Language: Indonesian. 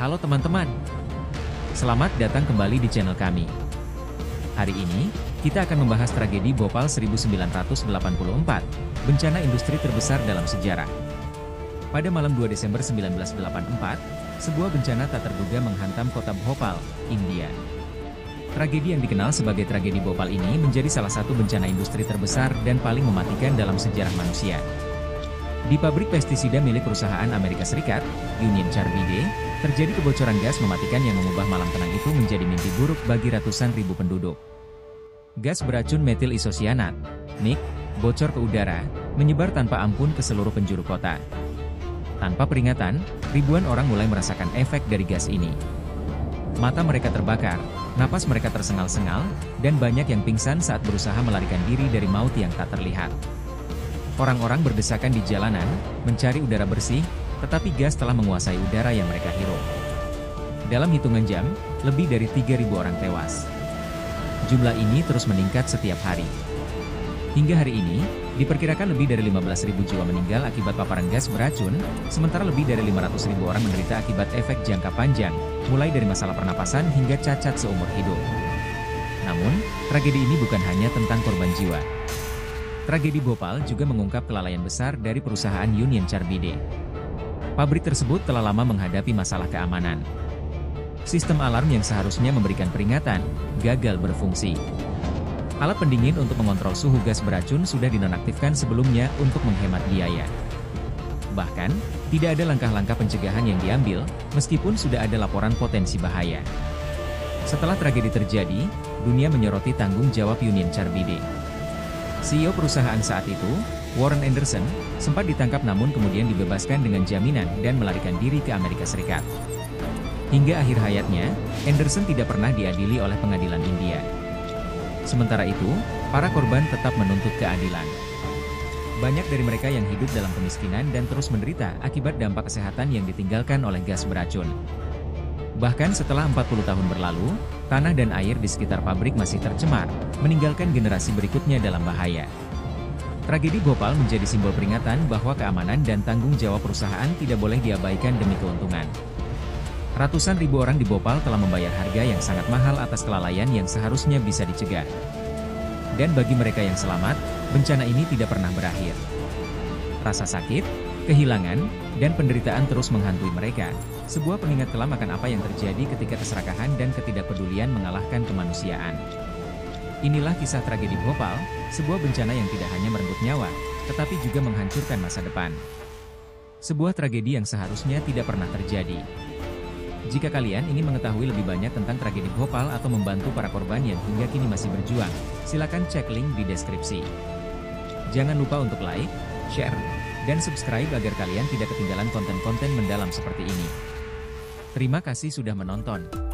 Halo teman-teman, selamat datang kembali di channel kami. Hari ini, kita akan membahas tragedi Bhopal 1984, bencana industri terbesar dalam sejarah. Pada malam 2 Desember 1984, sebuah bencana tak terduga menghantam kota Bhopal, India. Tragedi yang dikenal sebagai tragedi Bhopal ini menjadi salah satu bencana industri terbesar dan paling mematikan dalam sejarah manusia. Di pabrik pestisida milik perusahaan Amerika Serikat, Union Carbide, terjadi kebocoran gas mematikan yang mengubah malam tenang itu menjadi mimpi buruk bagi ratusan ribu penduduk. Gas beracun metil isosianat, MIC, bocor ke udara, menyebar tanpa ampun ke seluruh penjuru kota. Tanpa peringatan, ribuan orang mulai merasakan efek dari gas ini. Mata mereka terbakar, napas mereka tersengal-sengal, dan banyak yang pingsan saat berusaha melarikan diri dari maut yang tak terlihat. Orang-orang berdesakan di jalanan, mencari udara bersih, tetapi gas telah menguasai udara yang mereka hirup. Dalam hitungan jam, lebih dari 3.000 orang tewas. Jumlah ini terus meningkat setiap hari. Hingga hari ini, diperkirakan lebih dari 15.000 jiwa meninggal akibat paparan gas beracun, sementara lebih dari 500.000 orang menderita akibat efek jangka panjang, mulai dari masalah pernapasan hingga cacat seumur hidup. Namun, tragedi ini bukan hanya tentang korban jiwa. Tragedi Bhopal juga mengungkap kelalaian besar dari perusahaan Union Carbide. Pabrik tersebut telah lama menghadapi masalah keamanan. Sistem alarm yang seharusnya memberikan peringatan, gagal berfungsi. Alat pendingin untuk mengontrol suhu gas beracun sudah dinonaktifkan sebelumnya untuk menghemat biaya. Bahkan, tidak ada langkah-langkah pencegahan yang diambil, meskipun sudah ada laporan potensi bahaya. Setelah tragedi terjadi, dunia menyoroti tanggung jawab Union Carbide. CEO perusahaan saat itu, Warren Anderson, sempat ditangkap namun kemudian dibebaskan dengan jaminan dan melarikan diri ke Amerika Serikat. Hingga akhir hayatnya, Anderson tidak pernah diadili oleh pengadilan India. Sementara itu, para korban tetap menuntut keadilan. Banyak dari mereka yang hidup dalam kemiskinan dan terus menderita akibat dampak kesehatan yang ditinggalkan oleh gas beracun. Bahkan setelah 40 tahun berlalu, tanah dan air di sekitar pabrik masih tercemar, meninggalkan generasi berikutnya dalam bahaya. Tragedi Bhopal menjadi simbol peringatan bahwa keamanan dan tanggung jawab perusahaan tidak boleh diabaikan demi keuntungan. Ratusan ribu orang di Bhopal telah membayar harga yang sangat mahal atas kelalaian yang seharusnya bisa dicegah. Dan bagi mereka yang selamat, bencana ini tidak pernah berakhir. Rasa sakit, kehilangan, dan penderitaan terus menghantui mereka, sebuah pengingat kelam akan apa yang terjadi ketika keserakahan dan ketidakpedulian mengalahkan kemanusiaan. Inilah kisah tragedi Bhopal, sebuah bencana yang tidak hanya merenggut nyawa, tetapi juga menghancurkan masa depan. Sebuah tragedi yang seharusnya tidak pernah terjadi. Jika kalian ingin mengetahui lebih banyak tentang tragedi Bhopal atau membantu para korban yang hingga kini masih berjuang, silakan cek link di deskripsi. Jangan lupa untuk like, share, dan subscribe agar kalian tidak ketinggalan konten-konten mendalam seperti ini. Terima kasih sudah menonton.